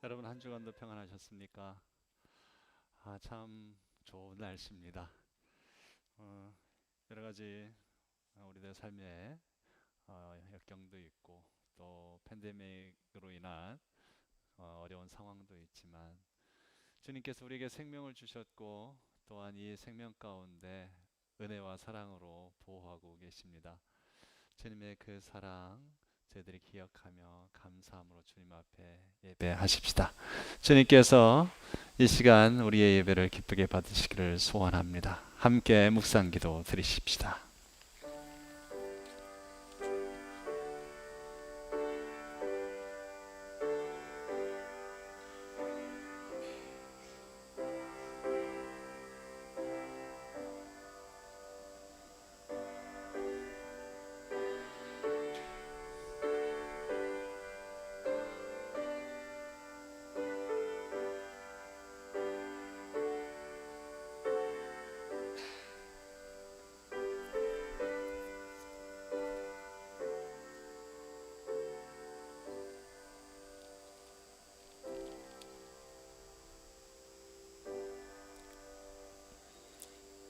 여러분 한 주간도 평안하셨습니까? 참 좋은 날씨입니다. 어, 여러 가지 우리들 삶에 역경도 있고 또 팬데믹으로 인한 어려운 상황도 있지만 주님께서 우리에게 생명을 주셨고 또한 이 생명 가운데 은혜와 사랑으로 보호하고 계십니다. 주님의 그 사랑 저희들이 기억하며 감사함으로 주님 앞에 예배하십시다. 주님께서 이 시간 우리의 예배를 기쁘게 받으시기를 소원합니다. 함께 묵상기도 드리십시다.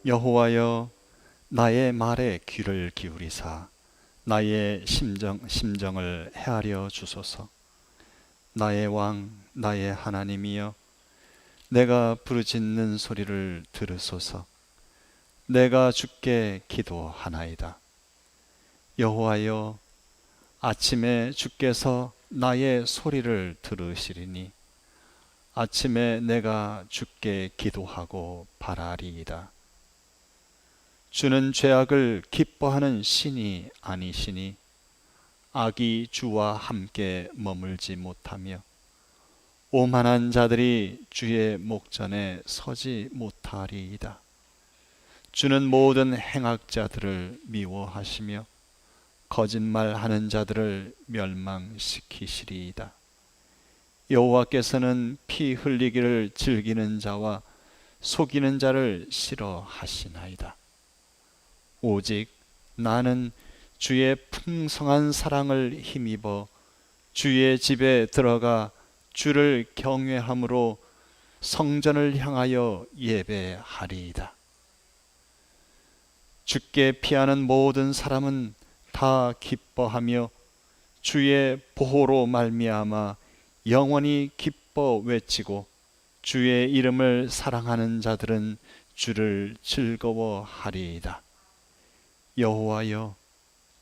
여호와여, 나의 말에 귀를 기울이사 나의 심정을 헤아려 주소서. 나의 왕, 나의 하나님이여, 내가 부르짖는 소리를 들으소서. 내가 주께 기도하나이다. 여호와여, 아침에 주께서 나의 소리를 들으시리니 아침에 내가 주께 기도하고 바라리이다. 주는 죄악을 기뻐하는 신이 아니시니 악이 주와 함께 머물지 못하며 오만한 자들이 주의 목전에 서지 못하리이다. 주는 모든 행악자들을 미워하시며 거짓말하는 자들을 멸망시키시리이다. 여호와께서는 피 흘리기를 즐기는 자와 속이는 자를 싫어하시나이다. 오직 나는 주의 풍성한 사랑을 힘입어 주의 집에 들어가 주를 경외함으로 성전을 향하여 예배하리이다. 주께 피하는 모든 사람은 다 기뻐하며 주의 보호로 말미암아 영원히 기뻐 외치고 주의 이름을 사랑하는 자들은 주를 즐거워하리이다. 여호와여,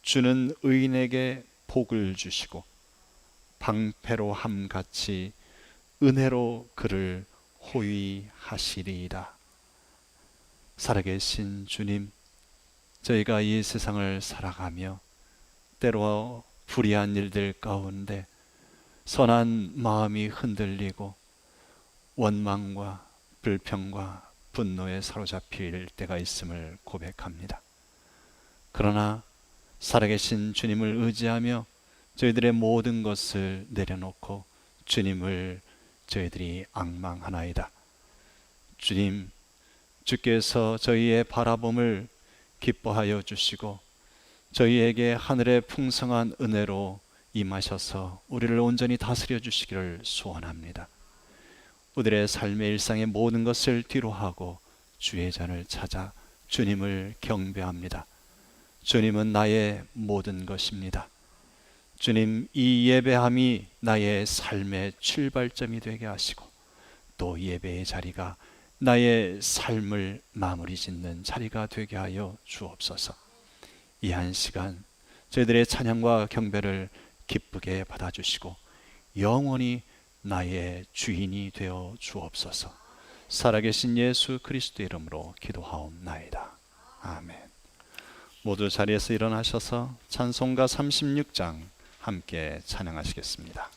주는 의인에게 복을 주시고 방패로 함같이 은혜로 그를 호위하시리이다. 살아계신 주님, 저희가 이 세상을 살아가며 때로 불의한 일들 가운데 선한 마음이 흔들리고 원망과 불평과 분노에 사로잡힐 때가 있음을 고백합니다. 그러나 살아계신 주님을 의지하며 저희들의 모든 것을 내려놓고 주님을 저희들이 앙망하나이다. 주님, 주께서 저희의 바라봄을 기뻐하여 주시고 저희에게 하늘의 풍성한 은혜로 임하셔서 우리를 온전히 다스려 주시기를 소원합니다. 우리의 삶의 일상의 모든 것을 뒤로하고 주의 잔을 찾아 주님을 경배합니다. 주님은 나의 모든 것입니다. 주님, 이 예배함이 나의 삶의 출발점이 되게 하시고 또 예배의 자리가 나의 삶을 마무리 짓는 자리가 되게 하여 주옵소서. 이 한 시간 저희들의 찬양과 경배를 기쁘게 받아주시고 영원히 나의 주인이 되어 주옵소서. 살아계신 예수 그리스도 이름으로 기도하옵나이다. 아멘. 모두 자리에서 일어나셔서 찬송가 36장 함께 찬양하시겠습니다.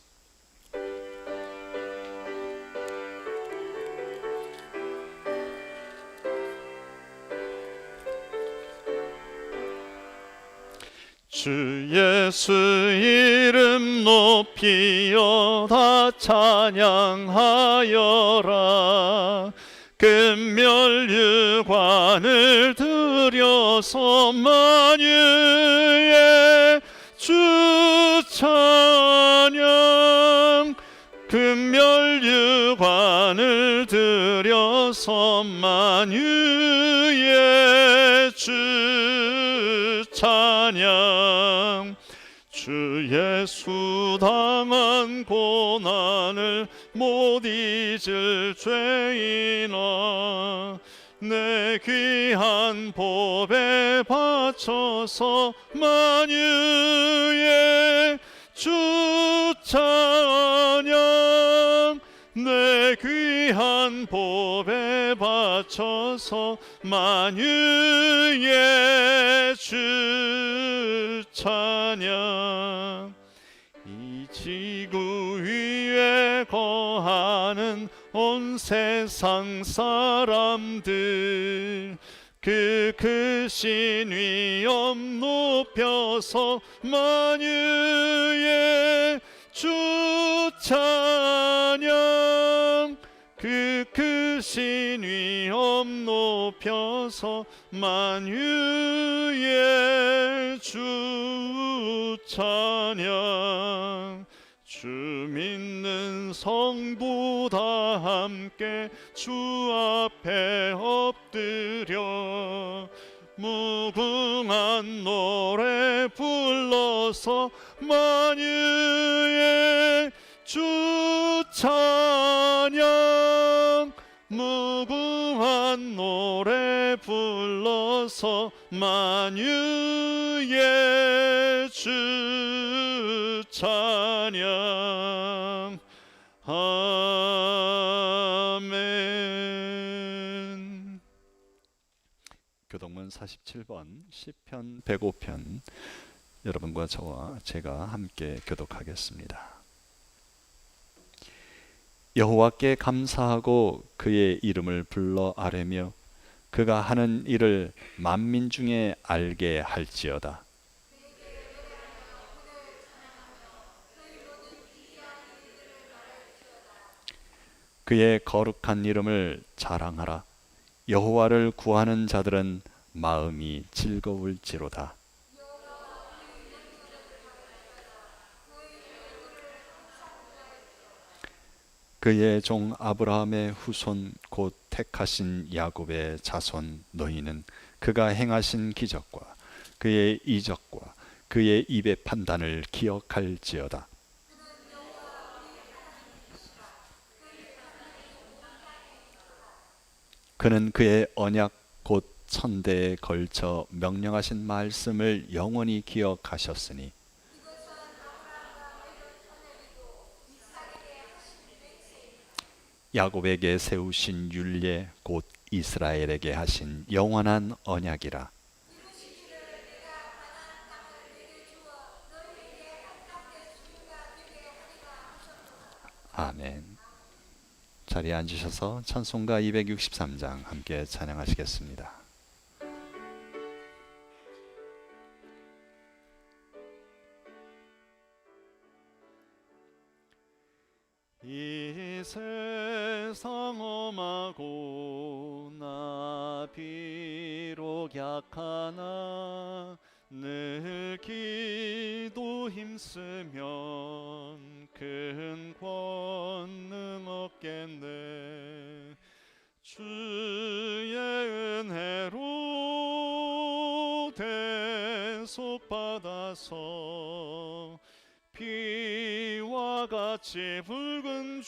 주 예수 이름 높이어 다 찬양하여라. 금멸유관을 들여서 만유의 주 찬양. 금멸 만유의 주 찬양. 주 예수 당한 고난을 못 잊을 죄인아, 내 귀한 법에 바쳐서 만유의 주 찬양. 내 귀한 법에 바쳐서 만유의 주 찬양. 이 지구 위에 거하는 온 세상 사람들, 그 크신 위엄 높여서 만유의 주 찬양. 그 크신 위엄 높여서 만유의 주 찬양. 주 믿는 성도 다 함께 주 앞에 엎드려 무궁한 노래 불러서 만유의 주 찬양. 무궁한 노래 불러서 만유의 주 찬양. 아멘. 교동문 47번 시편 105편 여러분과 저와 제가 함께 교독하겠습니다. 여호와께 감사하고 그의 이름을 불러 아뢰며 그가 하는 일을 만민 중에 알게 할지어다. 그의 거룩한 이름을 자랑하라. 여호와를 구하는 자들은 마음이 즐거울지로다. 그의 종 아브라함의 후손 곧 택하신 야곱의 자손 너희는 그가 행하신 기적과 그의 이적과 그의 입의 판단을 기억할지어다. 그는 그의 언약 곧 천대에 걸쳐 명령하신 말씀을 영원히 기억하셨으니 야곱에게 세우신 율례 곧 이스라엘에게 하신 영원한 언약이라. 아멘. 자리에 앉으셔서 찬송가 263장 함께 찬양하시겠습니다. 이 세상 험하고 나 비록 약하나 늘 기도 힘쓰면 큰 권능 얻겠네. 주의 은혜로 대속받아서 피와 같이 붉은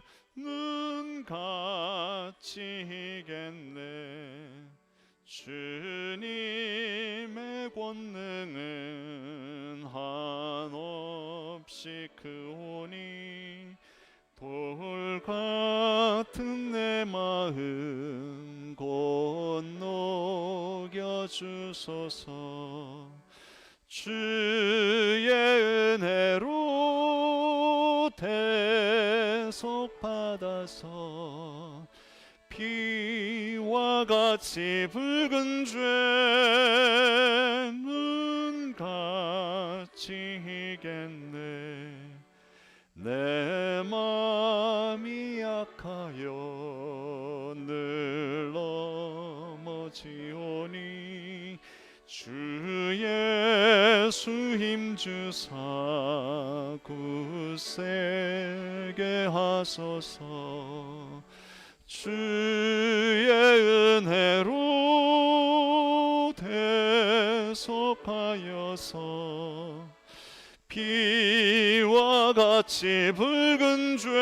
죄는 같이 이겠네. 주님의 권능은 한없이 크오니 돌 같은 내 마음 곧 녹여주소서. 주의 은혜로 대속받아서 피와 같이 붉은 죄는 같이 이겠네. 내 맘이 약하여 늘 넘어지오니 주 예수 힘주사 굳세게 하소서. 주의 은혜로 대속하여서 피와 같이 붉은 죄는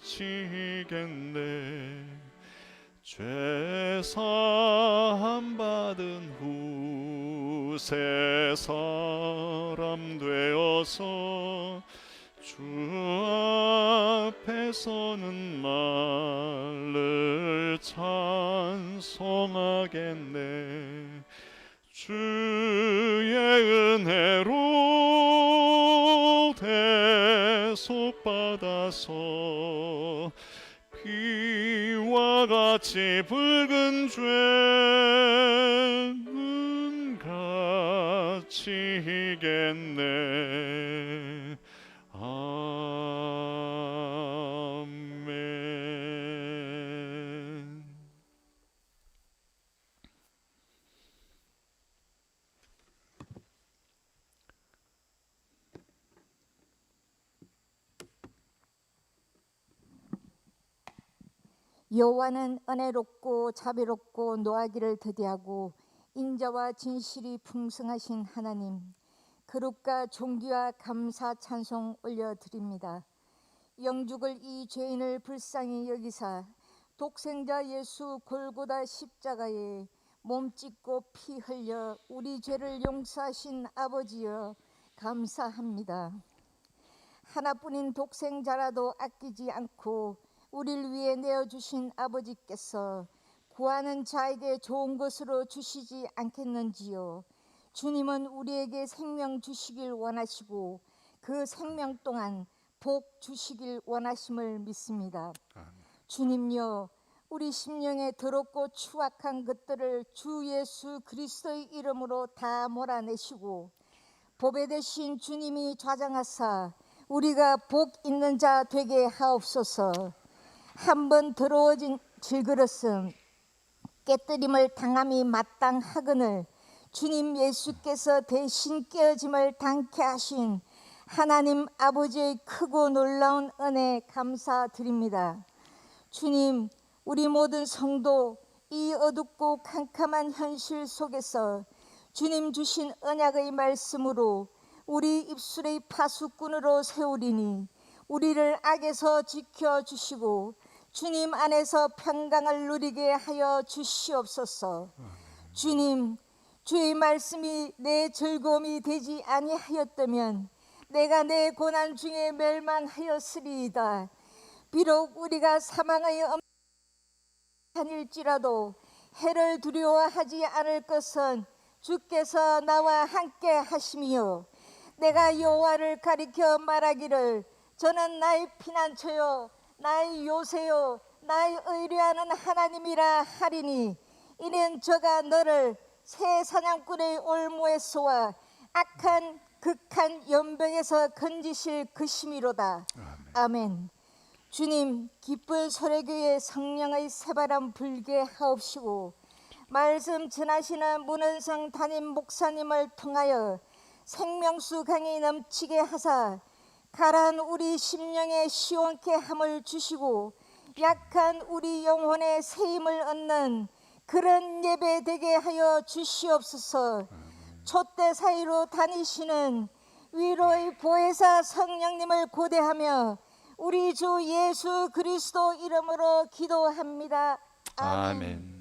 갚히겠네. 죄 사함 받은 후 새 사람 되어서 주 앞에 서는 날을 찬송하겠네. 주의 은혜로 대속받아서 피와 같이 붉은 죄는 갚히겠네. 아멘. 여호와는 은혜롭고 자비롭고 노하기를 더디하고 인자와 진실이 풍성하신 하나님, 거룩과 존귀와 감사 찬송 올려드립니다. 영죽을 이 죄인을 불쌍히 여기사 독생자 예수 골고다 십자가에 몸 찢고 피 흘려 우리 죄를 용서하신 아버지여 감사합니다. 하나뿐인 독생자라도 아끼지 않고 우리를 위해 내어주신 아버지께서 구하는 자에게 좋은 것으로 주시지 않겠는지요. 주님은 우리에게 생명 주시길 원하시고 그 생명 동안 복 주시길 원하심을 믿습니다. 주님요, 우리 심령에 더럽고 추악한 것들을 주 예수 그리스도의 이름으로 다 몰아내시고 보배 되신 주님이 좌장하사 우리가 복 있는 자 되게 하옵소서. 한번 더러워진 질그릇은 깨뜨림을 당함이 마땅하거늘 주님 예수께서 대신 깨어짐을 당케 하신 하나님 아버지의 크고 놀라운 은혜 감사드립니다. 주님, 우리 모든 성도 이 어둡고 캄캄한 현실 속에서 주님 주신 언약의 말씀으로 우리 입술의 파수꾼으로 세우리니 우리를 악에서 지켜주시고 주님 안에서 평강을 누리게 하여 주시옵소서. 주님, 주의 말씀이 내 즐거움이 되지 아니하였다면 내가 내 고난 중에 멸망하였으리이다. 비록 우리가 사망의 다닐지라도 해를 두려워하지 않을 것은 주께서 나와 함께 하심이요 내가 여호와를 가리켜 말하기를 저는 나의 피난처요 나의 요새요 나의 의뢰하는 하나님이라 하리니 이는 저가 너를 새 사냥꾼의 올무에서와 악한 극한 연병에서 건지실 것이미로다. 아멘. 주님, 기쁜 소래교회 성령의 새바람 불게 하옵시고 말씀 전하시는 문은성 담임 목사님을 통하여 생명수 강이 넘치게 하사 가라앉은 우리 심령에 시원케 함을 주시고 약한 우리 영혼에 새 힘을 얻는 그런 예배 되게 하여 주시옵소서. 촛대 사이로 다니시는 위로의 보혜사 성령님을 고대하며 우리 주 예수 그리스도 이름으로 기도합니다. 아멘.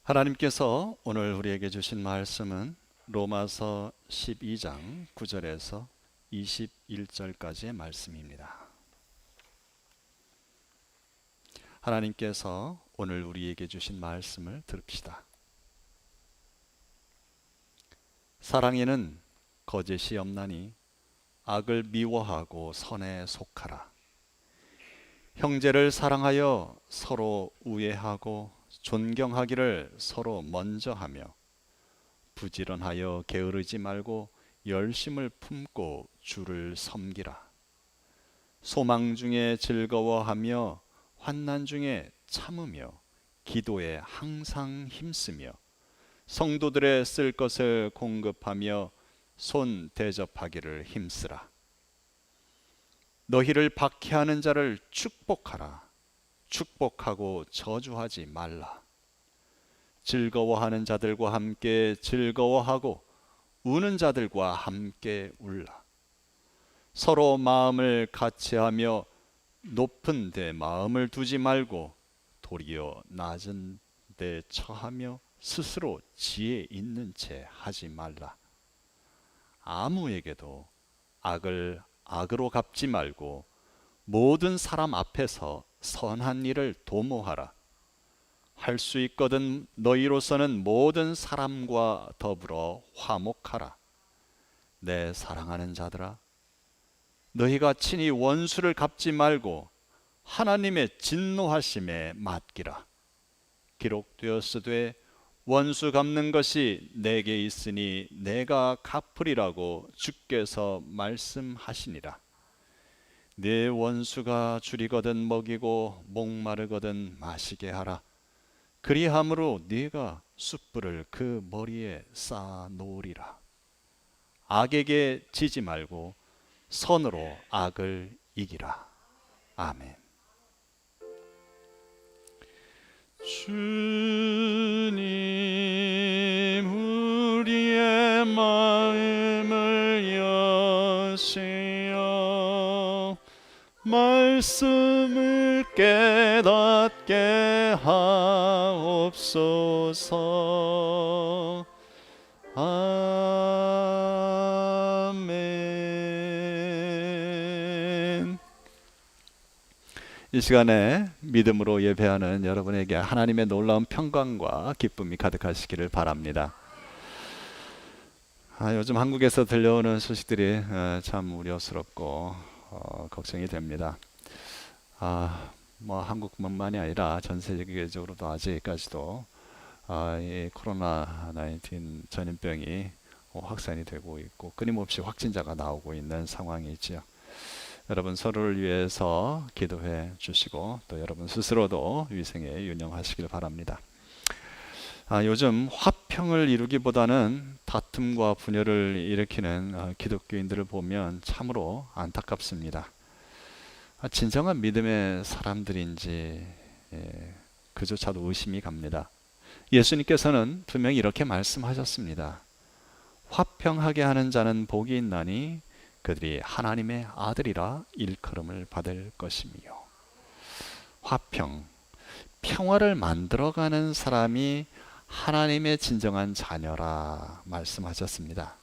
하나님께서 오늘 우리에게 주신 말씀은 로마서 12장 9절에서 21절까지의 말씀입니다. 하나님께서 오늘 우리에게 주신 말씀을 들읍시다. 사랑에는 거짓이 없나니 악을 미워하고 선에 속하라. 형제를 사랑하여 서로 우애하고 존경하기를 서로 먼저 하며 부지런하여 게으르지 말고 열심을 품고 주를 섬기라. 소망 중에 즐거워하며 환난 중에 참으며 기도에 항상 힘쓰며 성도들의 쓸 것을 공급하며 손 대접하기를 힘쓰라. 너희를 박해하는 자를 축복하라. 축복하고 저주하지 말라. 즐거워하는 자들과 함께 즐거워하고 우는 자들과 함께 울라. 서로 마음을 같이하며 높은 데 마음을 두지 말고 도리어 낮은 데 처하며 스스로 지혜 있는 채 하지 말라. 아무에게도 악을 악으로 갚지 말고 모든 사람 앞에서 선한 일을 도모하라. 할 수 있거든 너희로서는 모든 사람과 더불어 화목하라. 내 사랑하는 자들아, 너희가 친히 원수를 갚지 말고 하나님의 진노하심에 맡기라. 기록되었으되 원수 갚는 것이 내게 있으니 내가 갚으리라고 주께서 말씀하시니라. 네 원수가 줄이거든 먹이고 목마르거든 마시게 하라. 그리함으로 네가 숯불을 그 머리에 쌓아 놓으리라. 악에게 지지 말고 선으로 악을 이기라. 아멘. 주님, 우리의 마음을 여시어 말씀을 깨닫게 하옵소서. 아멘. 이 시간에 믿음으로 예배하는 여러분에게 하나님의 놀라운 평강과 기쁨이 가득하시기를 바랍니다. 요즘 한국에서 들려오는 소식들이 참 우려스럽고 걱정이 됩니다. 한국뿐만이 아니라 전 세계적으로도 아직까지도 이 코로나 19 전염병이 확산이 되고 있고 끊임없이 확진자가 나오고 있는 상황이지요. 여러분 서로를 위해서 기도해 주시고 또 여러분 스스로도 위생에 유념하시길 바랍니다. 요즘 화평을 이루기보다는 다툼과 분열을 일으키는 기독교인들을 보면 참으로 안타깝습니다. 진정한 믿음의 사람들인지 그조차도 의심이 갑니다. 예수님께서는 분명히 이렇게 말씀하셨습니다. 화평하게 하는 자는 복이 있나니 그들이 하나님의 아들이라 일컬음을 받을 것이며. 화평, 평화를 만들어가는 사람이 하나님의 진정한 자녀라 말씀하셨습니다.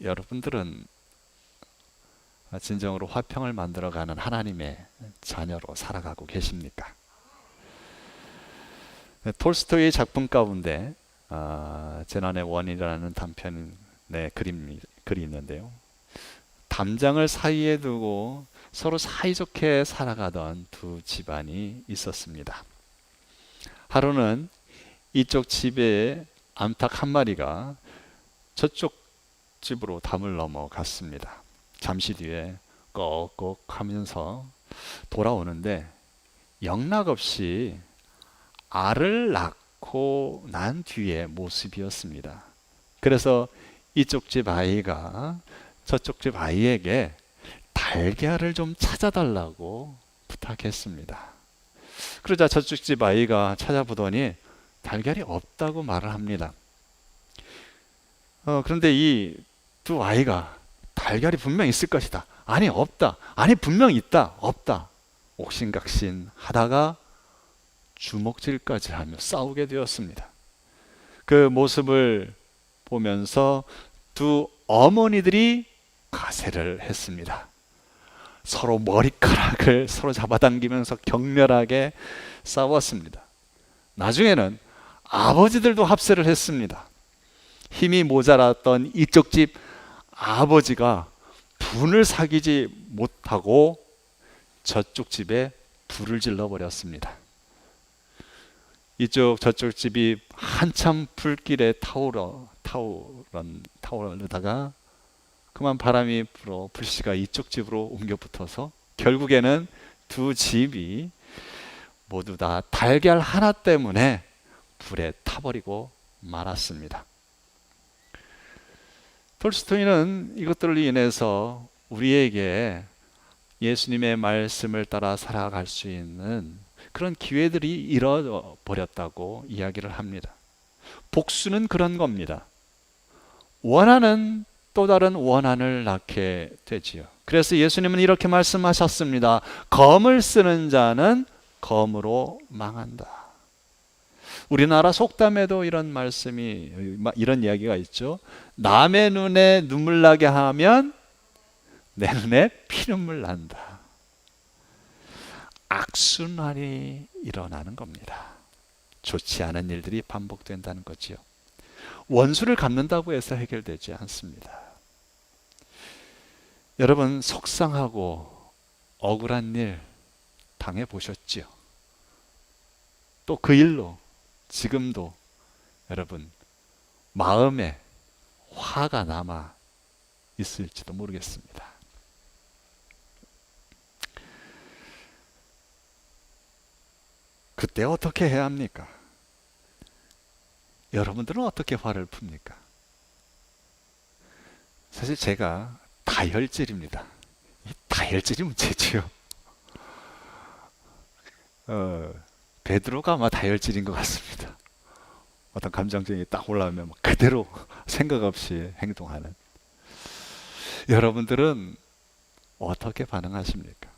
여러분들은 진정으로 화평을 만들어가는 하나님의 자녀로 살아가고 계십니까? 톨스토이의 작품 가운데 재난의 원인이라는 단편의 글이 있는데요. 담장을 사이에 두고 서로 사이좋게 살아가던 두 집안이 있었습니다. 하루는 이쪽 집에 암탉 한 마리가 저쪽 집으로 담을 넘어갔습니다. 잠시 뒤에 꺽꺽 하면서 돌아오는데 영락없이 알을 낳고 난 뒤의 모습이었습니다. 그래서 이쪽 집 아이가 저쪽 집 아이에게 달걀을 좀 찾아달라고 부탁했습니다. 그러자 저쪽 집 아이가 찾아보더니 달걀이 없다고 말을 합니다. 그런데 이 두 아이가 달걀이 분명 있을 것이다. 아니 없다. 아니 분명 있다. 없다. 옥신각신 하다가 주먹질까지 하며 싸우게 되었습니다. 그 모습을 보면서 두 어머니들이 가세를 했습니다. 서로 머리카락을 서로 잡아당기면서 격렬하게 싸웠습니다. 나중에는 아버지들도 합세를 했습니다. 힘이 모자랐던 이쪽 집 아버지가 분을 사귀지 못하고 저쪽 집에 불을 질러 버렸습니다. 저쪽 집이 한참 불길에 타오르다가 그만 바람이 불어 불씨가 이쪽 집으로 옮겨 붙어서 결국에는 두 집이 모두 다 달걀 하나 때문에 불에 타버리고 말았습니다. 톨스토이는 이것들로 인해서 우리에게 예수님의 말씀을 따라 살아갈 수 있는 그런 기회들이 잃어버렸다고 이야기를 합니다. 복수는 그런 겁니다. 원한은 또 다른 원한을 낳게 되지요. 그래서 예수님은 이렇게 말씀하셨습니다. 검을 쓰는 자는 검으로 망한다. 우리나라 속담에도 이런 이야기가 있죠. 남의 눈에 눈물 나게 하면 내 눈에 피눈물 난다. 악순환이 일어나는 겁니다. 좋지 않은 일들이 반복된다는 거지요. 원수를 갚는다고 해서 해결되지 않습니다. 여러분, 속상하고 억울한 일 당해보셨지요? 또 그 일로 지금도 여러분 마음에 화가 남아 있을지도 모르겠습니다. 그때 어떻게 해야 합니까? 여러분들은 어떻게 화를 풉니까? 사실 제가 다혈질입니다. 이 다혈질이 문제지요. 베드로가 아마 다혈질인 것 같습니다. 어떤 감정적이 딱 올라오면 그대로 생각 없이 행동하는. 여러분들은 어떻게 반응하십니까?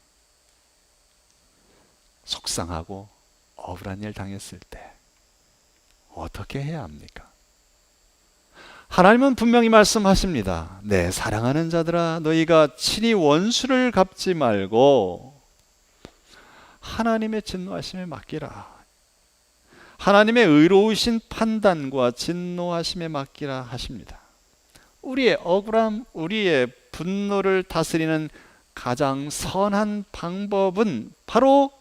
속상하고 억울한 일 당했을 때 어떻게 해야 합니까? 하나님은 분명히 말씀하십니다. 내 사랑하는 자들아, 너희가 친히 원수를 갚지 말고 하나님의 진노하심에 맡기라. 하나님의 의로우신 판단과 진노하심에 맡기라 하십니다. 우리의 억울함, 우리의 분노를 다스리는 가장 선한 방법은 바로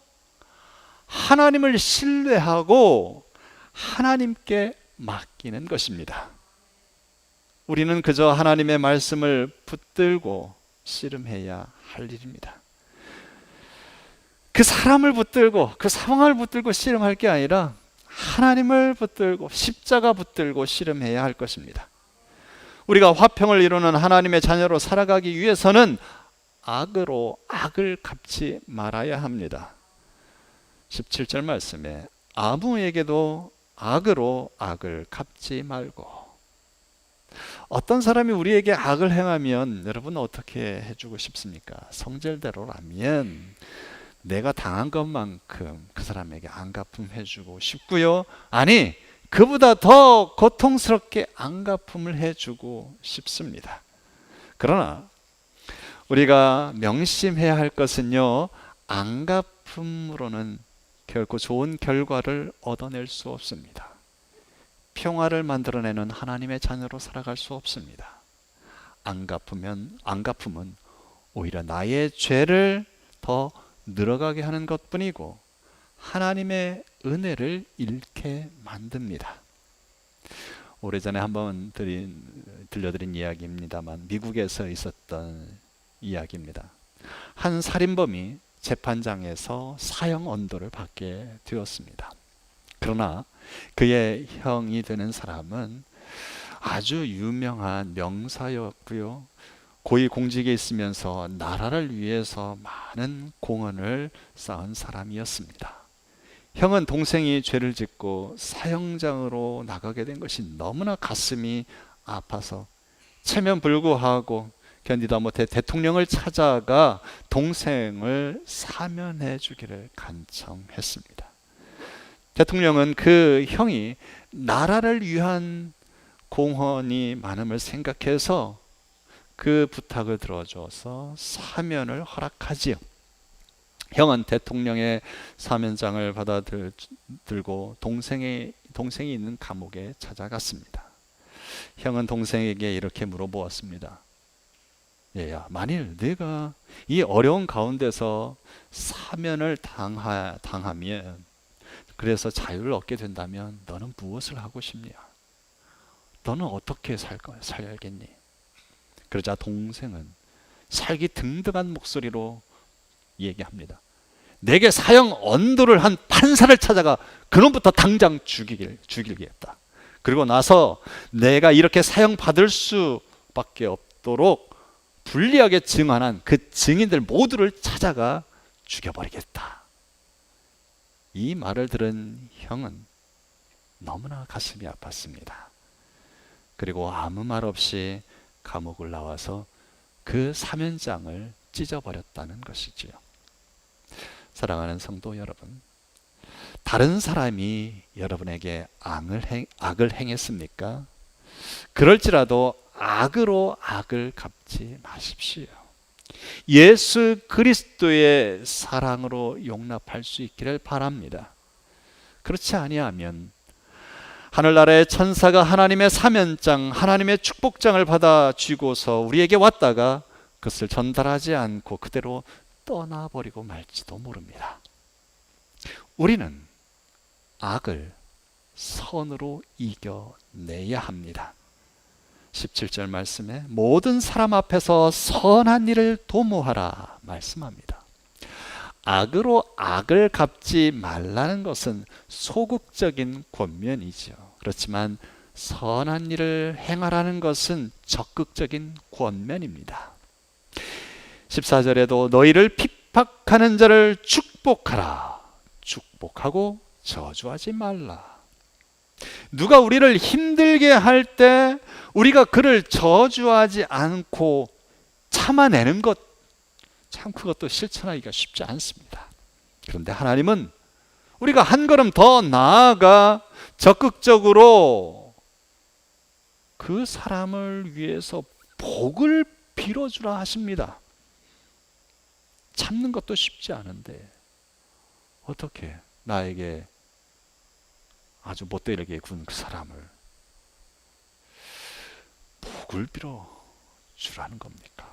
하나님을 신뢰하고 하나님께 맡기는 것입니다. 우리는 그저 하나님의 말씀을 붙들고 씨름해야 할 일입니다. 그 사람을 붙들고 그 상황을 붙들고 씨름할 게 아니라 하나님을 붙들고 십자가 붙들고 씨름해야 할 것입니다. 우리가 화평을 이루는 하나님의 자녀로 살아가기 위해서는 악으로 악을 갚지 말아야 합니다. 17절 말씀에 아무에게도 악으로 악을 갚지 말고. 어떤 사람이 우리에게 악을 행하면 여러분 어떻게 해주고 싶습니까? 성질대로라면 내가 당한 것만큼 그 사람에게 안갚음해주고 싶고요. 아니, 그보다 더 고통스럽게 안갚음을 해주고 싶습니다. 그러나 우리가 명심해야 할 것은요, 안갚음으로는 결코 좋은 결과를 얻어낼 수 없습니다. 평화를 만들어내는 하나님의 자녀로 살아갈 수 없습니다. 안갚음은 오히려 나의 죄를 더 늘어가게 하는 것뿐이고 하나님의 은혜를 잃게 만듭니다. 오래전에 한번 들려드린 이야기입니다만 미국에서 있었던 이야기입니다. 한 살인범이 재판장에서 사형 언도를 받게 되었습니다. 그러나 그의 형이 되는 사람은 아주 유명한 명사였고요. 고위공직에 있으면서 나라를 위해서 많은 공헌을 쌓은 사람이었습니다. 형은 동생이 죄를 짓고 사형장으로 나가게 된 것이 너무나 가슴이 아파서 체면불구하고 견디다 못해 대통령을 찾아가 동생을 사면해 주기를 간청했습니다. 대통령은 그 형이 나라를 위한 공헌이 많음을 생각해서 그 부탁을 들어줘서 사면을 허락하지요. 형은 대통령의 사면장을 받아들고 동생이 있는 감옥에 찾아갔습니다. 형은 동생에게 이렇게 물어보았습니다. 얘야, 만일 내가 이 어려운 가운데서 사면을 당하면, 그래서 자유를 얻게 된다면 너는 무엇을 하고 싶냐? 너는 어떻게 살겠니? 그러자 동생은 살기 등등한 목소리로 얘기합니다. 내게 사형 언도를 한 판사를 찾아가 그놈부터 당장 죽이겠다. 그리고 나서 내가 이렇게 사형 받을 수밖에 없도록 불리하게 증언한 그 증인들 모두를 찾아가 죽여버리겠다. 이 말을 들은 형은 너무나 가슴이 아팠습니다. 그리고 아무 말 없이 감옥을 나와서 그 사면장을 찢어버렸다는 것이지요. 사랑하는 성도 여러분, 다른 사람이 여러분에게 악을 행했습니까? 그럴지라도 악으로 악을 갚지 마십시오. 예수 그리스도의 사랑으로 용납할 수 있기를 바랍니다. 그렇지 아니하면 하늘나라의 천사가 하나님의 사면장, 하나님의 축복장을 받아 쥐고서 우리에게 왔다가 그것을 전달하지 않고 그대로 떠나버리고 말지도 모릅니다. 우리는 악을 선으로 이겨내야 합니다. 17절 말씀에 모든 사람 앞에서 선한 일을 도모하라 말씀합니다. 악으로 악을 갚지 말라는 것은 소극적인 권면이죠. 그렇지만 선한 일을 행하라는 것은 적극적인 권면입니다. 14절에도 너희를 핍박하는 자를 축복하라. 축복하고 저주하지 말라. 누가 우리를 힘들게 할 때 우리가 그를 저주하지 않고 참아내는 것, 참 그것도 실천하기가 쉽지 않습니다. 그런데 하나님은 우리가 한 걸음 더 나아가 적극적으로 그 사람을 위해서 복을 빌어주라 하십니다. 참는 것도 쉽지 않은데 어떻게 나에게 아주 못되게 군 그 사람을 복을 빌어 주라는 겁니까?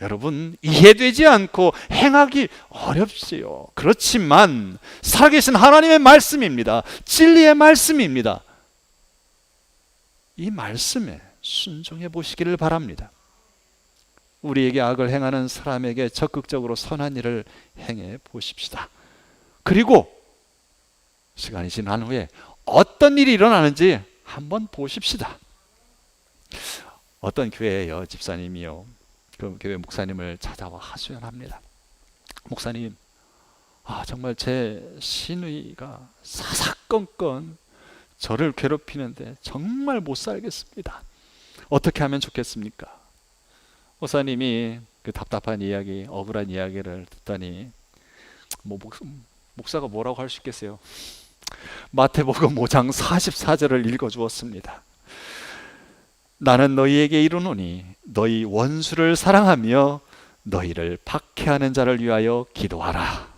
여러분, 이해되지 않고 행하기 어렵지요. 그렇지만 살아계신 하나님의 말씀입니다. 진리의 말씀입니다. 이 말씀에 순종해 보시기를 바랍니다. 우리에게 악을 행하는 사람에게 적극적으로 선한 일을 행해 보십시다. 그리고 시간이 지난 후에 어떤 일이 일어나는지 한번 보십시다. 어떤 교회의 집사님이요, 그 교회 목사님을 찾아와 하소연합니다. 목사님, 정말 제 시누이가 사사건건 저를 괴롭히는데 정말 못 살겠습니다. 어떻게 하면 좋겠습니까? 목사님이 그 답답한 이야기, 억울한 이야기를 듣더니 목사가 뭐라고 할 수 있겠어요? 마태복음 5장 44절을 읽어주었습니다. 나는 너희에게 이르노니 너희 원수를 사랑하며 너희를 박해하는 자를 위하여 기도하라.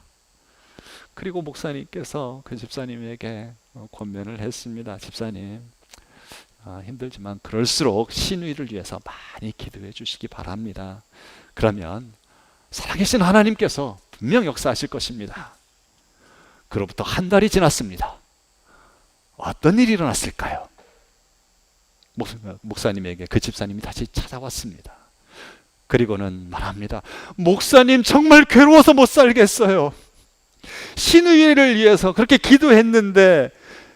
그리고 목사님께서 그 집사님에게 권면을 했습니다. 집사님, 힘들지만 그럴수록 시누이를 위해서 많이 기도해 주시기 바랍니다. 그러면 살아계신 하나님께서 분명 역사하실 것입니다. 그로부터 한 달이 지났습니다. 어떤 일이 일어났을까요? 목사님에게 그 집사님이 다시 찾아왔습니다. 그리고는 말합니다. 목사님, 정말 괴로워서 못 살겠어요. 시누이를 위해서 그렇게 기도했는데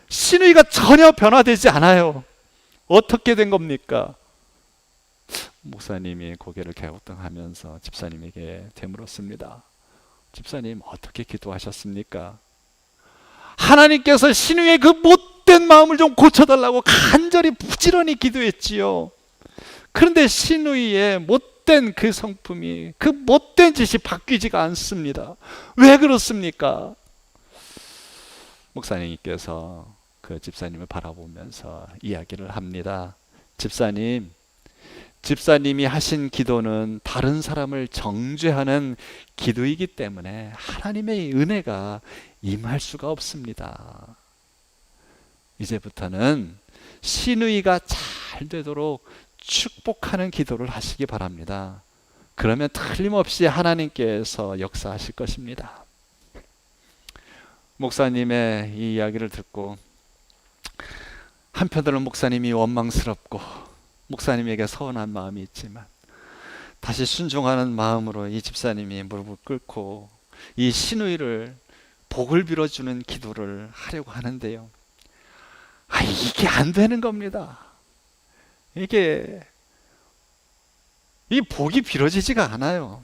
시누이가 전혀 변화되지 않아요. 어떻게 된 겁니까? 목사님이 고개를 갸우뚱하면서 집사님에게 되물었습니다. 집사님, 어떻게 기도하셨습니까? 하나님께서 시누이의 그 못된 마음을 좀 고쳐달라고 간절히 부지런히 기도했지요. 그런데 시누이의 못된 그 성품이, 그 못된 짓이 바뀌지가 않습니다. 왜 그렇습니까? 목사님께서 그 집사님을 바라보면서 이야기를 합니다. 집사님이 하신 기도는 다른 사람을 정죄하는 기도이기 때문에 하나님의 은혜가 임할 수가 없습니다. 이제부터는 시누이가 잘 되도록 축복하는 기도를 하시기 바랍니다. 그러면 틀림없이 하나님께서 역사하실 것입니다. 목사님의 이 이야기를 듣고 한편으로는 목사님이 원망스럽고 목사님에게 서운한 마음이 있지만 다시 순종하는 마음으로 이 집사님이 무릎을 꿇고 이 시누이를 복을 빌어주는 기도를 하려고 하는데요. 이게 안 되는 겁니다. 이게 이 복이 빌어지지가 않아요.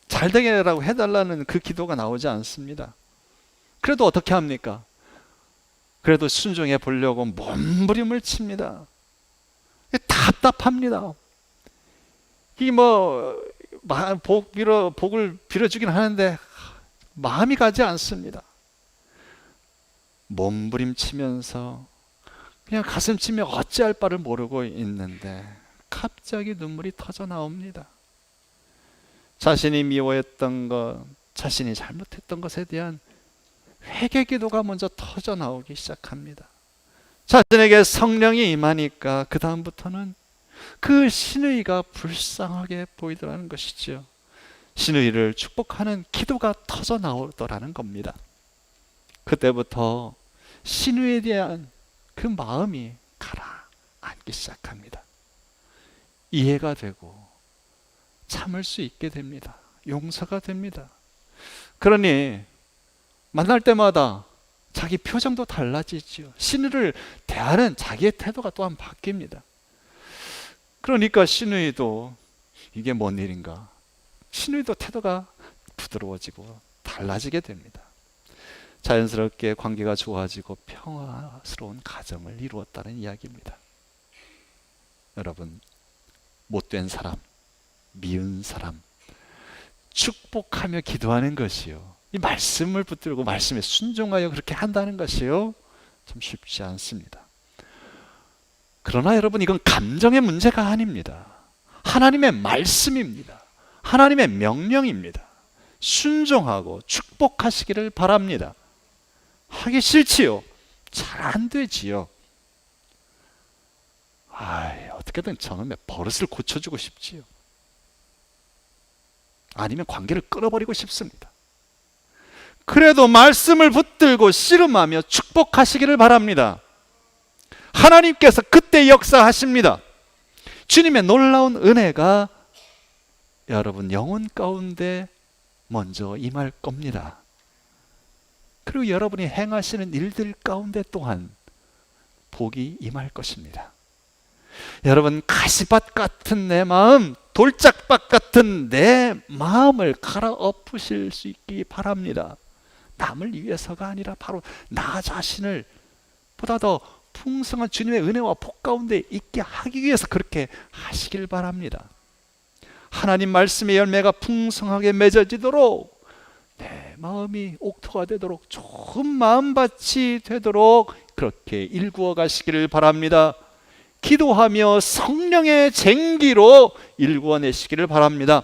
잘 되게라고 해달라는 그 기도가 나오지 않습니다. 그래도 어떻게 합니까? 그래도 순종해 보려고 몸부림을 칩니다. 답답합니다. 이 복을 빌어주긴 하는데 마음이 가지 않습니다. 몸부림치면서 그냥 가슴 치며 어찌할 바를 모르고 있는데 갑자기 눈물이 터져 나옵니다. 자신이 미워했던 것, 자신이 잘못했던 것에 대한 회개 기도가 먼저 터져 나오기 시작합니다. 자신에게 성령이 임하니까 그 다음부터는 그 시누이가 불쌍하게 보이더라는 것이죠. 시누이를 축복하는 기도가 터져 나오더라는 겁니다. 그때부터 시누이에 대한 그 마음이 가라앉기 시작합니다. 이해가 되고 참을 수 있게 됩니다. 용서가 됩니다. 그러니 만날 때마다 자기 표정도 달라지죠. 시누이를 대하는 자기의 태도가 또한 바뀝니다. 그러니까 시누이도 이게 뭔 일인가? 시누이도 태도가 부드러워지고 달라지게 됩니다. 자연스럽게 관계가 좋아지고 평화스러운 가정을 이루었다는 이야기입니다. 여러분, 못된 사람, 미운 사람 축복하며 기도하는 것이요, 이 말씀을 붙들고 말씀에 순종하여 그렇게 한다는 것이요, 참 쉽지 않습니다. 그러나 여러분, 이건 감정의 문제가 아닙니다. 하나님의 말씀입니다. 하나님의 명령입니다. 순종하고 축복하시기를 바랍니다. 하기 싫지요? 잘 안 되지요. 어떻게든 저놈의 버릇을 고쳐주고 싶지요. 아니면 관계를 끊어버리고 싶습니다. 그래도 말씀을 붙들고 씨름하며 축복하시기를 바랍니다. 하나님께서 그때 역사하십니다. 주님의 놀라운 은혜가 여러분 영혼 가운데 먼저 임할 겁니다. 그리고 여러분이 행하시는 일들 가운데 또한 복이 임할 것입니다. 여러분, 가시밭 같은 내 마음, 돌짝밭 같은 내 마음을 갈아엎으실 수 있기 바랍니다. 남을 위해서가 아니라 바로 나 자신을 보다 더 풍성한 주님의 은혜와 복 가운데 있게 하기 위해서 그렇게 하시길 바랍니다. 하나님 말씀의 열매가 풍성하게 맺어지도록, 내 마음이 옥토가 되도록, 좋은 마음밭이 되도록 그렇게 일구어 가시기를 바랍니다. 기도하며 성령의 쟁기로 일구어내시기를 바랍니다.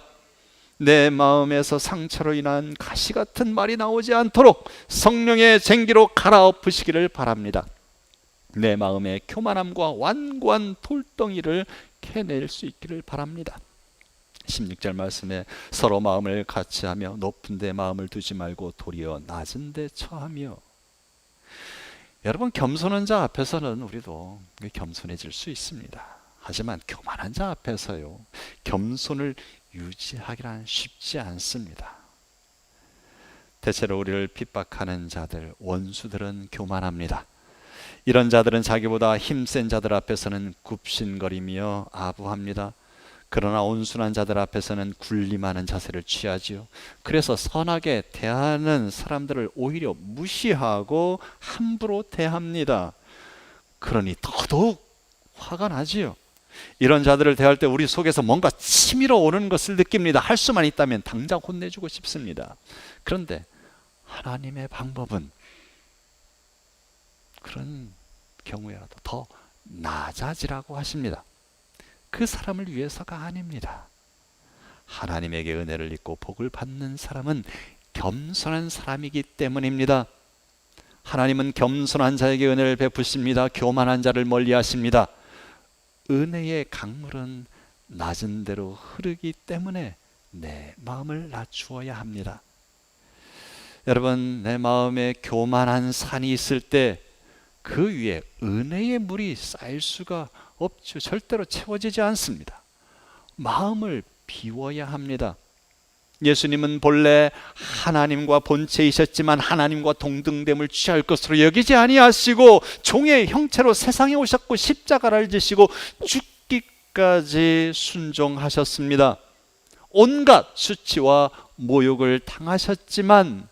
내 마음에서 상처로 인한 가시 같은 말이 나오지 않도록 성령의 쟁기로 갈아엎으시기를 바랍니다. 내 마음의 교만함과 완고한 돌덩이를 캐낼 수 있기를 바랍니다. 16절 말씀에 서로 마음을 같이하며 높은 데 마음을 두지 말고 도리어 낮은 데 처하며. 여러분, 겸손한 자 앞에서는 우리도 겸손해질 수 있습니다. 하지만 교만한 자 앞에서요, 겸손을 유지하기란 쉽지 않습니다. 대체로 우리를 핍박하는 자들, 원수들은 교만합니다. 이런 자들은 자기보다 힘센 자들 앞에서는 굽신거리며 아부합니다. 그러나 온순한 자들 앞에서는 군림하는 자세를 취하지요. 그래서 선하게 대하는 사람들을 오히려 무시하고 함부로 대합니다. 그러니 더더욱 화가 나지요. 이런 자들을 대할 때 우리 속에서 뭔가 치밀어 오르는 것을 느낍니다. 할 수만 있다면 당장 혼내주고 싶습니다. 그런데 하나님의 방법은 그런 경우에라도 더 낮아지라고 하십니다. 그 사람을 위해서가 아닙니다. 하나님에게 은혜를 입고 복을 받는 사람은 겸손한 사람이기 때문입니다. 하나님은 겸손한 자에게 은혜를 베푸십니다. 교만한 자를 멀리 하십니다. 은혜의 강물은 낮은 대로 흐르기 때문에 내 마음을 낮추어야 합니다. 여러분, 내 마음에 교만한 산이 있을 때 그 위에 은혜의 물이 쌓일 수가 없죠. 절대로 채워지지 않습니다. 마음을 비워야 합니다. 예수님은 본래 하나님과 본체이셨지만 하나님과 동등됨을 취할 것으로 여기지 아니하시고 종의 형체로 세상에 오셨고 십자가를 지시고 죽기까지 순종하셨습니다. 온갖 수치와 모욕을 당하셨지만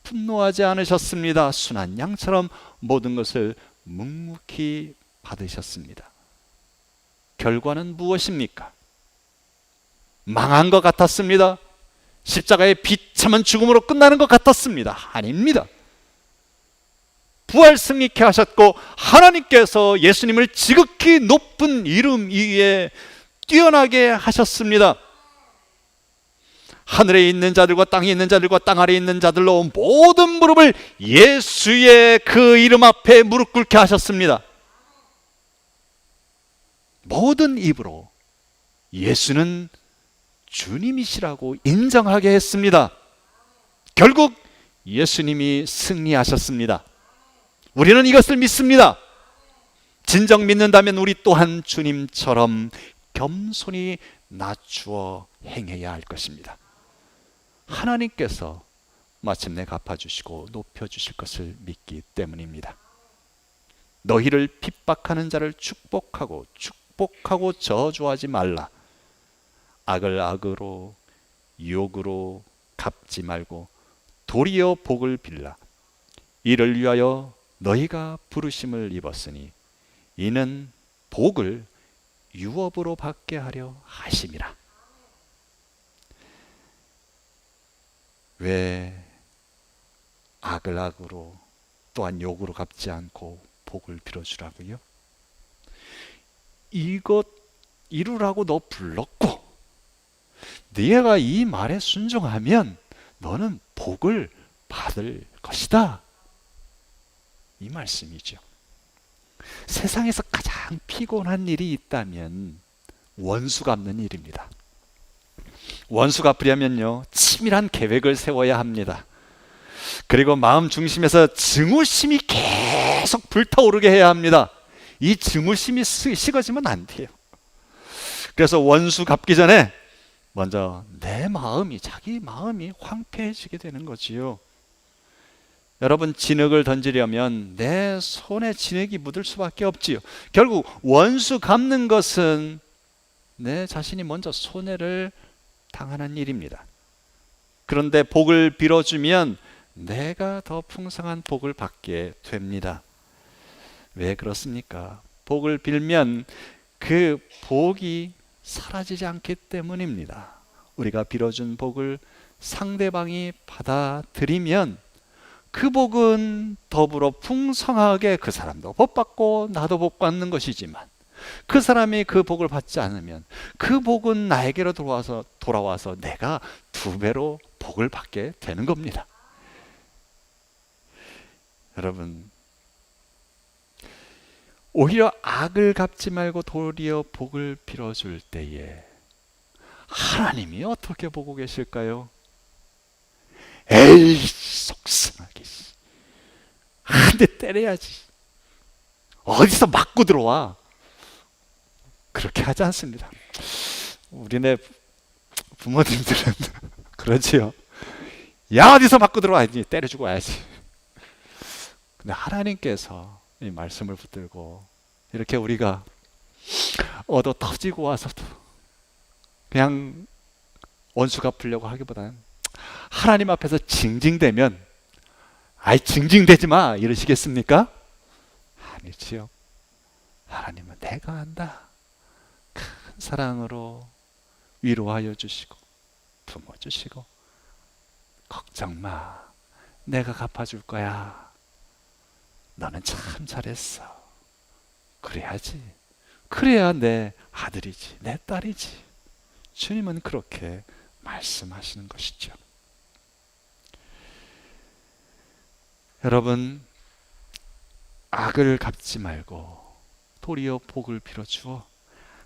분노하지 않으셨습니다. 순한 양처럼 모든 것을 묵묵히 받으셨습니다. 결과는 무엇입니까? 망한 것 같았습니다. 십자가의 비참한 죽음으로 끝나는 것 같았습니다. 아닙니다. 부활 승리케 하셨고 하나님께서 예수님을 지극히 높은 이름 위에 뛰어나게 하셨습니다. 하늘에 있는 자들과 땅에 있는 자들과 땅 아래에 있는 자들로 모든 무릎을 예수의 그 이름 앞에 무릎 꿇게 하셨습니다. 모든 입으로 예수는 주님이시라고 인정하게 했습니다. 결국 예수님이 승리하셨습니다. 우리는 이것을 믿습니다. 진정 믿는다면 우리 또한 주님처럼 겸손히 낮추어 행해야 할 것입니다. 하나님께서 마침내 갚아주시고 높여주실 것을 믿기 때문입니다. 너희를 핍박하는 자를 축복하고 저주하지 말라. 악을 악으로 욕으로 갚지 말고 도리어 복을 빌라. 이를 위하여 너희가 부르심을 입었으니 이는 복을 유업으로 받게 하려 하심이라. 왜 악을 악으로 또한 욕으로 갚지 않고 복을 빌어주라고요? 이것 이루라고 너 불렀고 네가 이 말에 순종하면 너는 복을 받을 것이다. 이 말씀이죠. 세상에서 가장 피곤한 일이 있다면 원수 갚는 일입니다. 원수 갚으려면요, 치밀한 계획을 세워야 합니다. 그리고 마음 중심에서 증오심이 계속 불타오르게 해야 합니다. 이 증오심이 식어지면 안 돼요. 그래서 원수 갚기 전에 먼저 내 마음이, 자기 마음이 황폐해지게 되는 거지요. 여러분, 진흙을 던지려면 내 손에 진흙이 묻을 수밖에 없지요. 결국 원수 갚는 것은 내 자신이 먼저 손해를 당하는 일입니다. 그런데 복을 빌어주면 내가 더 풍성한 복을 받게 됩니다. 왜 그렇습니까? 복을 빌면 그 복이 사라지지 않기 때문입니다. 우리가 빌어준 복을 상대방이 받아들이면 그 복은 더불어 풍성하게 그 사람도 복 받고 나도 복 받는 것이지만 그 사람이 그 복을 받지 않으면 그 복은 나에게로 돌아와서 내가 두 배로 복을 받게 되는 겁니다. 여러분, 오히려 악을 갚지 말고 도리어 복을 빌어줄 때에 하나님이 어떻게 보고 계실까요? 에이, 속상하게 한 대 때려야지, 어디서 맞고 들어와, 그렇게 하지 않습니다. 우리네 부모님들은 그렇지요. 야, 어디서 맞고 들어와야지, 때려주고 와야지. 근데 하나님께서 이 말씀을 붙들고 이렇게 우리가 얻어 터지고 와서도 그냥 원수 갚으려고 하기보다는 하나님 앞에서 징징대면 아이 징징대지 마 이러시겠습니까? 아니지요. 하나님은 내가 한다. 큰 사랑으로 위로하여 주시고 품어주시고 걱정 마, 내가 갚아줄 거야. 너는 참 잘했어. 그래야지. 그래야 내 아들이지, 내 딸이지. 주님은 그렇게 말씀하시는 것이죠. 여러분, 악을 갚지 말고 도리어 복을 빌어주어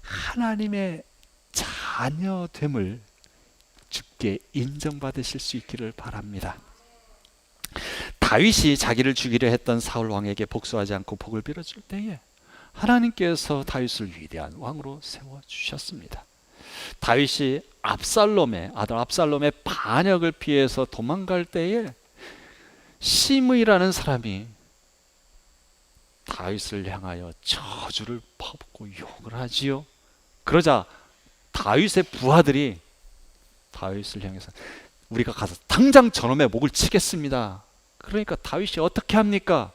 하나님의 자녀됨을 주께 인정받으실 수 있기를 바랍니다. 다윗이 자기를 죽이려 했던 사울 왕에게 복수하지 않고 복을 빌어줄 때에 하나님께서 다윗을 위대한 왕으로 세워주셨습니다. 다윗이 아들 압살롬의 반역을 피해서 도망갈 때에 시므이라는 사람이 다윗을 향하여 저주를 퍼붓고 욕을 하지요. 그러자 다윗의 부하들이 다윗을 향해서 우리가 가서 당장 저놈의 목을 치겠습니다. 그러니까 다윗이 어떻게 합니까?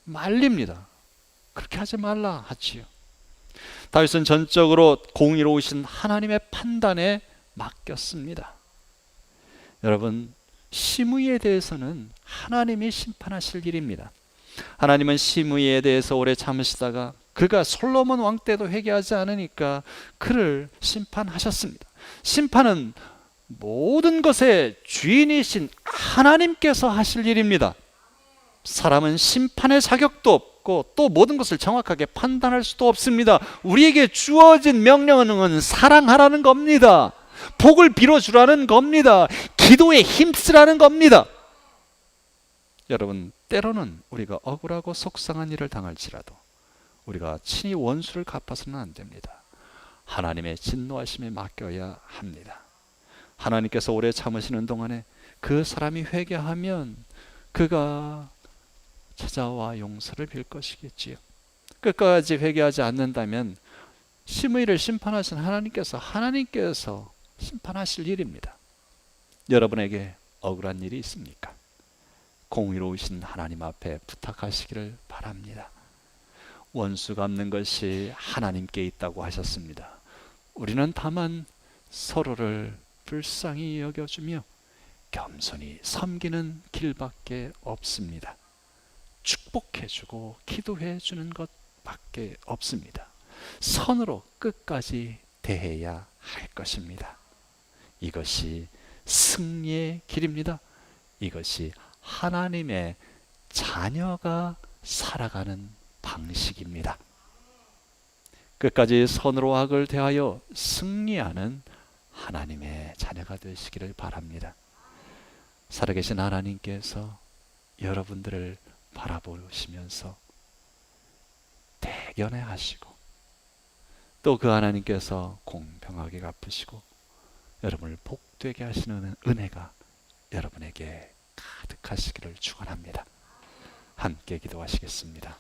말립니다. 그렇게 하지 말라 하지요. 다윗은 전적으로 공의로우신 하나님의 판단에 맡겼습니다. 여러분, 시므이에 대해서는 하나님이 심판하실 일입니다. 하나님은 시므이에 대해서 오래 참으시다가 그가 솔로몬 왕 때도 회개하지 않으니까 그를 심판하셨습니다. 심판은 모든 것의 주인이신 하나님께서 하실 일입니다. 사람은 심판의 자격도 없고 또 모든 것을 정확하게 판단할 수도 없습니다. 우리에게 주어진 명령은 사랑하라는 겁니다. 복을 빌어주라는 겁니다. 기도에 힘쓰라는 겁니다. 여러분, 때로는 우리가 억울하고 속상한 일을 당할지라도 우리가 친히 원수를 갚아서는 안 됩니다. 하나님의 진노하심에 맡겨야 합니다. 하나님께서 오래 참으시는 동안에 그 사람이 회개하면 그가 찾아와 용서를 빌 것이겠지요. 끝까지 회개하지 않는다면 시므이를 심판하신 하나님께서 심판하실 일입니다. 여러분에게 억울한 일이 있습니까? 공의로우신 하나님 앞에 부탁하시기를 바랍니다. 원수 갚는 것이 하나님께 있다고 하셨습니다. 우리는 다만 서로를 불쌍히 여겨주며 겸손히 섬기는 길밖에 없습니다. 축복해주고 기도해주는 것밖에 없습니다. 선으로 끝까지 대해야 할 것입니다. 이것이 승리의 길입니다. 이것이 하나님의 자녀가 살아가는 방식입니다. 끝까지 선으로 악을 대하여 승리하는 하나님의 자녀가 되시기를 바랍니다. 살아계신 하나님께서 여러분들을 바라보시면서 대견해하시고 또 그 하나님께서 공평하게 갚으시고 여러분을 복되게 하시는 은혜가 여러분에게 가득하시기를 축원합니다. 함께 기도하시겠습니다.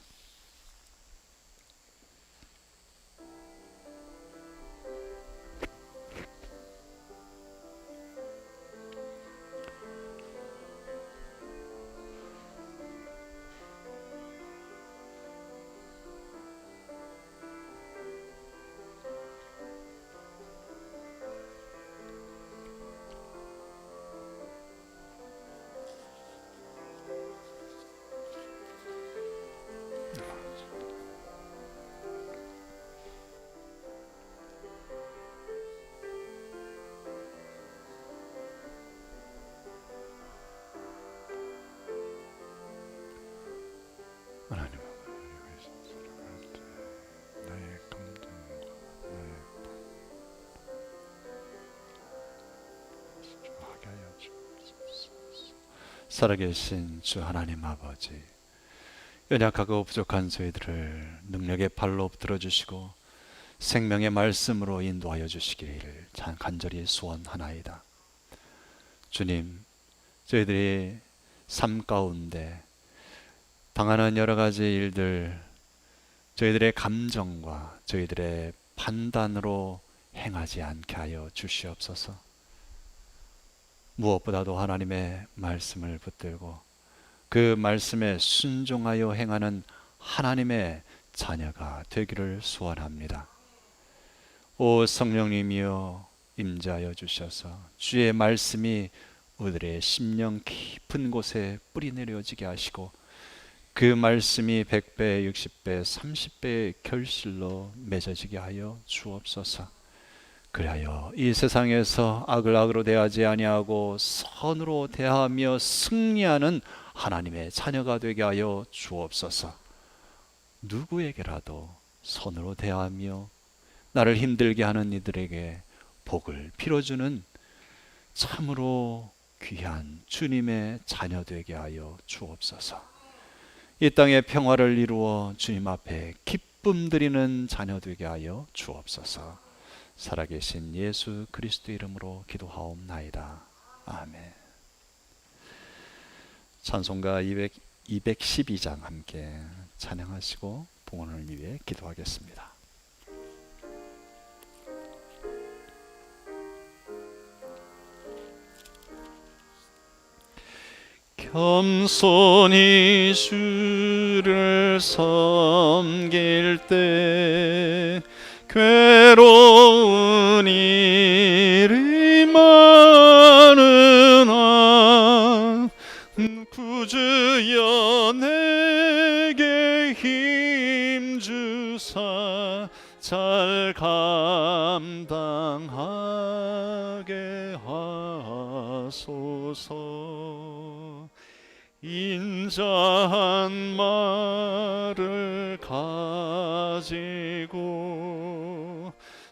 하나님 나의 감동과 나의 하게 하여 주옵소서. 살아계신 주 하나님 아버지, 연약하고 부족한 저희들을 능력의 발로 들어주시고 생명의 말씀으로 인도하여 주시기를 간절히 소원하나이다. 주님, 저희들이 삶 가운데 당하는 여러 가지 일들, 저희들의 감정과 저희들의 판단으로 행하지 않게 하여 주시옵소서. 무엇보다도 하나님의 말씀을 붙들고 그 말씀에 순종하여 행하는 하나님의 자녀가 되기를 소원합니다. 오 성령님이여 임재하여 주셔서 주의 말씀이 우리의 심령 깊은 곳에 뿌리 내려지게 하시고 그 말씀이 100배, 60배, 30배의 결실로 맺어지게 하여 주옵소서. 그리하여 이 세상에서 악을 악으로 대하지 아니하고 선으로 대하며 승리하는 하나님의 자녀가 되게 하여 주옵소서. 누구에게라도 선으로 대하며 나를 힘들게 하는 이들에게 복을 빌어주는 참으로 귀한 주님의 자녀 되게 하여 주옵소서. 이 땅에 평화를 이루어 주님 앞에 기쁨 드리는 자녀 되게 하여 주옵소서. 살아계신 예수 그리스도 이름으로 기도하옵나이다. 아멘. 찬송가 212장 함께 찬양하시고 봉헌을 위해 기도하겠습니다. 겸손히 주를 섬길 때 괴로운 일이 많으나 구주여 내게 힘주사 잘 감당하게 하소서. 인자한 말을 가지고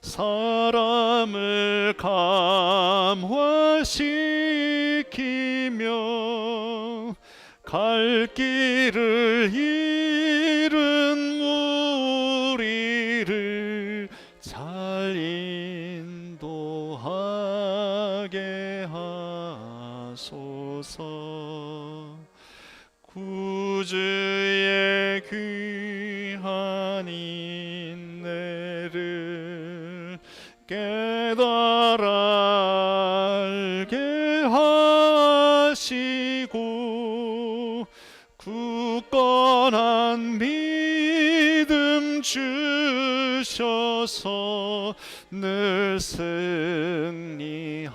사람을 감화시키며 갈 길을 잃은 무리를 잘 인도하게 하소서. 구주의 귀한 인내를 깨달아 알게 하시고 굳건한 믿음 주셔서 늘 승리하게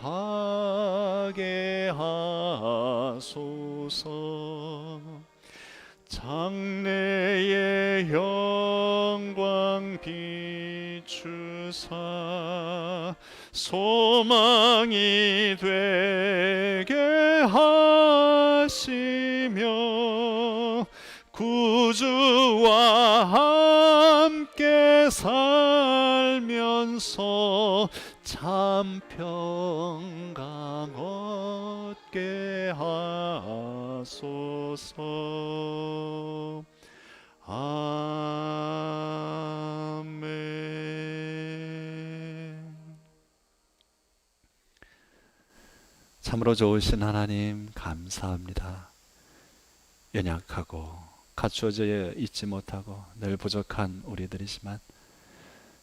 하소서. 장래의 영광 비추사 소망이 되게 하시며 구주와 함께 살면서 참 평강 얻게 하소서. 아멘. 참으로 좋으신 하나님 감사합니다. 연약하고 갖추어져 있지 못하고 늘 부족한 우리들이지만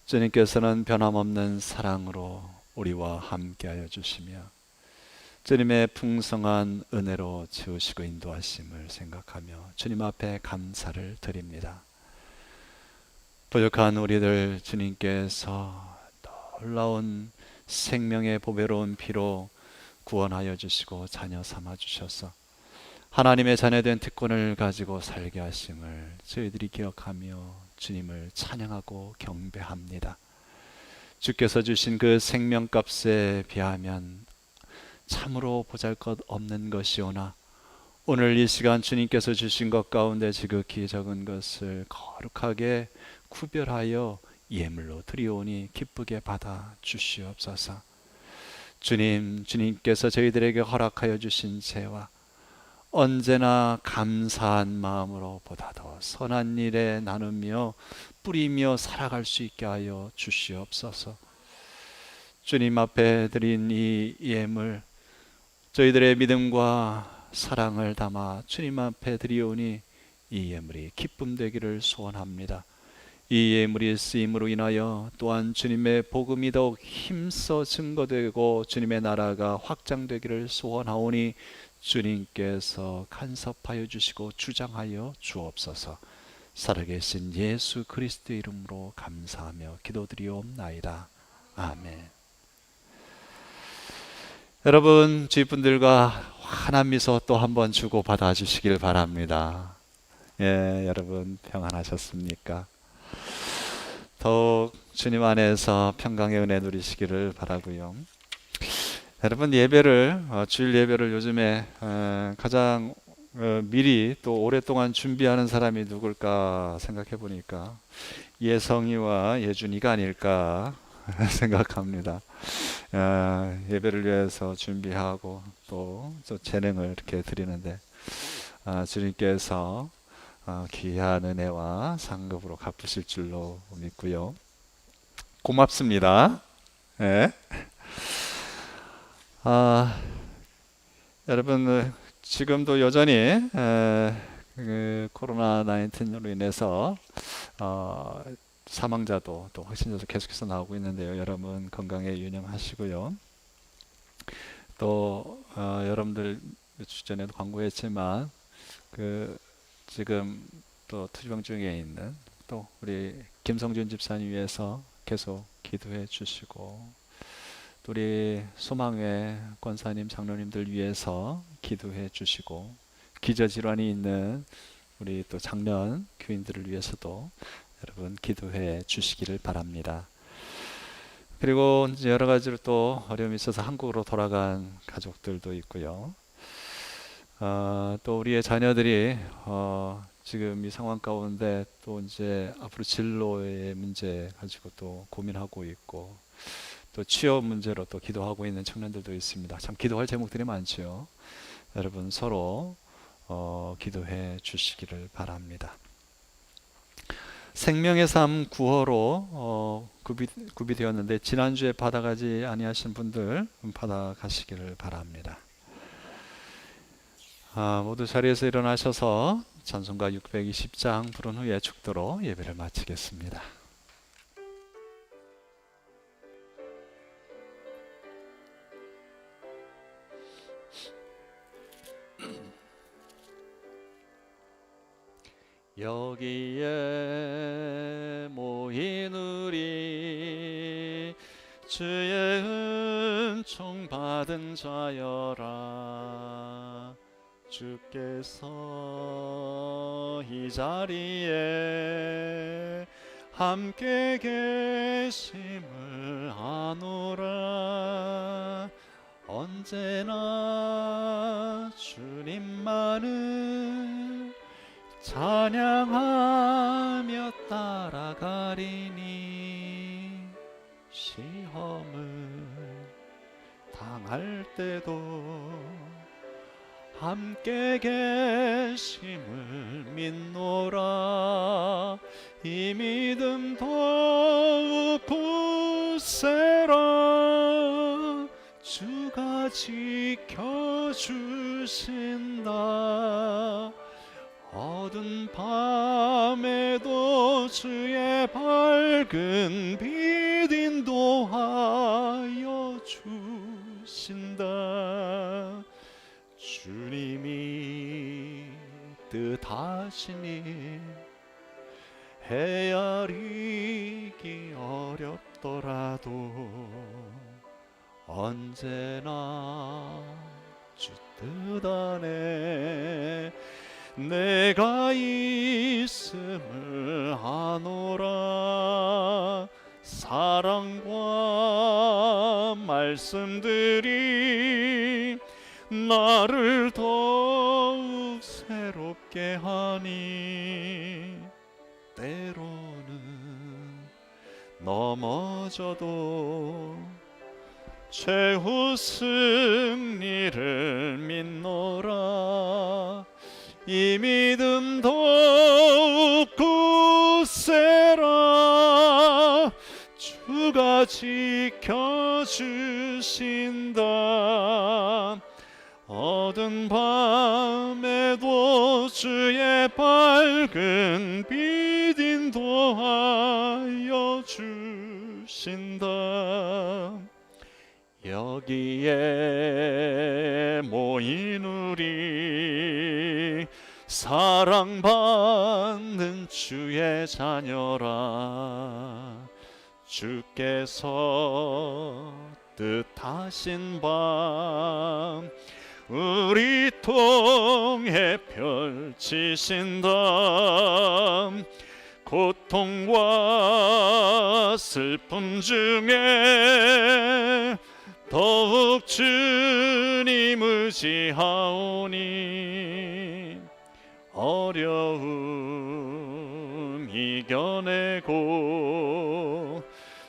주님께서는 변함없는 사랑으로 우리와 함께하여 주시며 주님의 풍성한 은혜로 지으시고 인도하심을 생각하며 주님 앞에 감사를 드립니다. 부족한 우리들 주님께서 놀라운 생명의 보배로운 피로 구원하여 주시고 자녀 삼아 주셔서 하나님의 자녀된 특권을 가지고 살게 하심을 저희들이 기억하며 주님을 찬양하고 경배합니다. 주께서 주신 그 생명값에 비하면 참으로 보잘것없는 것이오나 오늘 이 시간 주님께서 주신 것 가운데 지극히 적은 것을 거룩하게 구별하여 예물로 드리오니 기쁘게 받아 주시옵소서. 주님께서 저희들에게 허락하여 주신 죄와 언제나 감사한 마음으로 보다 더 선한 일에 나누며 뿌리며 살아갈 수 있게 하여 주시옵소서. 주님 앞에 드린 이 예물 저희들의 믿음과 사랑을 담아 주님 앞에 드리오니 이 예물이 기쁨 되기를 소원합니다. 이 예물이 쓰임으로 인하여 또한 주님의 복음이 더욱 힘써 증거되고 주님의 나라가 확장되기를 소원하오니 주님께서 간섭하여 주시고 주장하여 주옵소서. 살아계신 예수 그리스도의 이름으로 감사하며 기도드리옵나이다. 아멘. 여러분 주위분들과 환한 미소 또 한번 주고 받아 주시길 바랍니다. 예, 여러분 평안하셨습니까? 더욱 주님 안에서 평강의 은혜 누리시기를 바라고요. 여러분 예배를 주일 예배를 요즘에 가장 미리 또 오랫동안 준비하는 사람이 누굴까 생각해 보니까 예성이와 예준이가 아닐까 생각합니다. 예배를 위해서 준비하고 또 재능을 이렇게 드리는데 주님께서 귀한 은혜와 상급으로 갚으실 줄로 믿고요. 고맙습니다. 네. 여러분 지금도 여전히 코로나 19로 인해서 사망자도 또 확진자도 계속해서 나오고 있는데요. 여러분 건강에 유념하시고요. 또 여러분들 며칠 전에도 광고했지만 지금 또 투병 중에 있는 또 우리 김성준 집사님 위해서 계속 기도해 주시고 또 우리 소망회 권사님 장로님들 위해서 기도해 주시고 기저질환이 있는 우리 또 장년 교인들을 위해서도 여러분 기도해 주시기를 바랍니다. 그리고 이제 여러 가지로 또 어려움이 있어서 한국으로 돌아간 가족들도 있고요. 또 우리의 자녀들이 지금 이 상황 가운데 또 이제 앞으로 진로의 문제 가지고 또 고민하고 있고 또 취업 문제로 또 기도하고 있는 청년들도 있습니다. 참 기도할 제목들이 많죠. 여러분 서로 기도해 주시기를 바랍니다. 생명의 삶 구호로 구비되었는데 지난주에 받아가지 아니하신 분들 받아가시기를 바랍니다. 모두 자리에서 일어나셔서 찬송가 620장 부른 후에 축도로 예배를 마치겠습니다. 여기에 모인 우리 주의 은총 받은 자여라. 주께서 이 자리에 함께 계심을 아노라. 언제나 주님만을 찬양하며 따라가리니 시험을 당할 때도 함께 계심을 믿노라. 이 믿음 더욱 굳세라. 주가 지켜주신다. 어두운 밤에도 주의 밝은 빛 인도하여 주신다. 주님이 뜻하시니 헤아리기 어렵더라도 언제나 주 뜻 안에 내가 있음을 아노라. 사랑과 말씀들이 나를 더욱 새롭게 하니 때로는 넘어져도 최후 승리를 믿노라. 이 믿음 더욱 굳세라. 주가 지켜주신다. 어두운 밤에도 주의 밝은 빛 인도하여 주신다. 여기에 모인 우리 사랑받는 주의 자녀라. 주께서 뜻하신 밤 우리 통해 펼치신다. 고통과 슬픔 중에 더욱 주님 의지하오니 어려움 이겨내고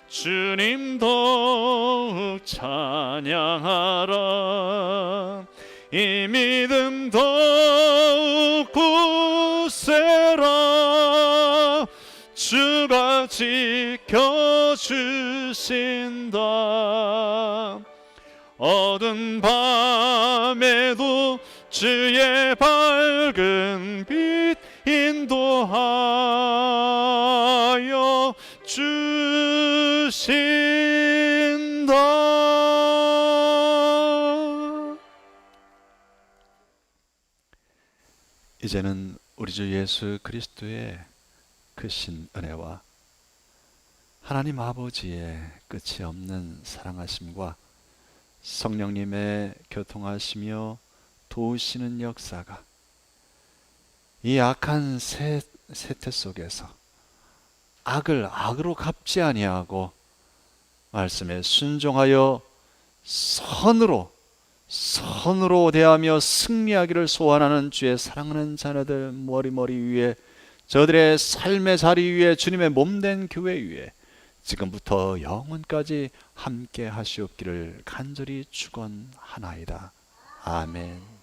주님 더욱 찬양하라. 이 믿음 더욱 굳세라. 주가 지켜주신다. 어두운 밤에도 주의 밝은 빛 인도하여 주신다. 이제는 우리 주 예수 그리스도의 크신 은혜와 하나님 아버지의 끝이 없는 사랑하심과 성령님의 교통하시며 도우시는 역사가 이 악한 세태 속에서 악을 악으로 갚지 아니하고 말씀에 순종하여 선으로 대하며 승리하기를 소원하는 주의 사랑하는 자녀들 머리 위에, 저들의 삶의 자리 위에, 주님의 몸된 교회 위에 지금부터 영원까지 함께 하시옵기를 간절히 축원하나이다. 아멘.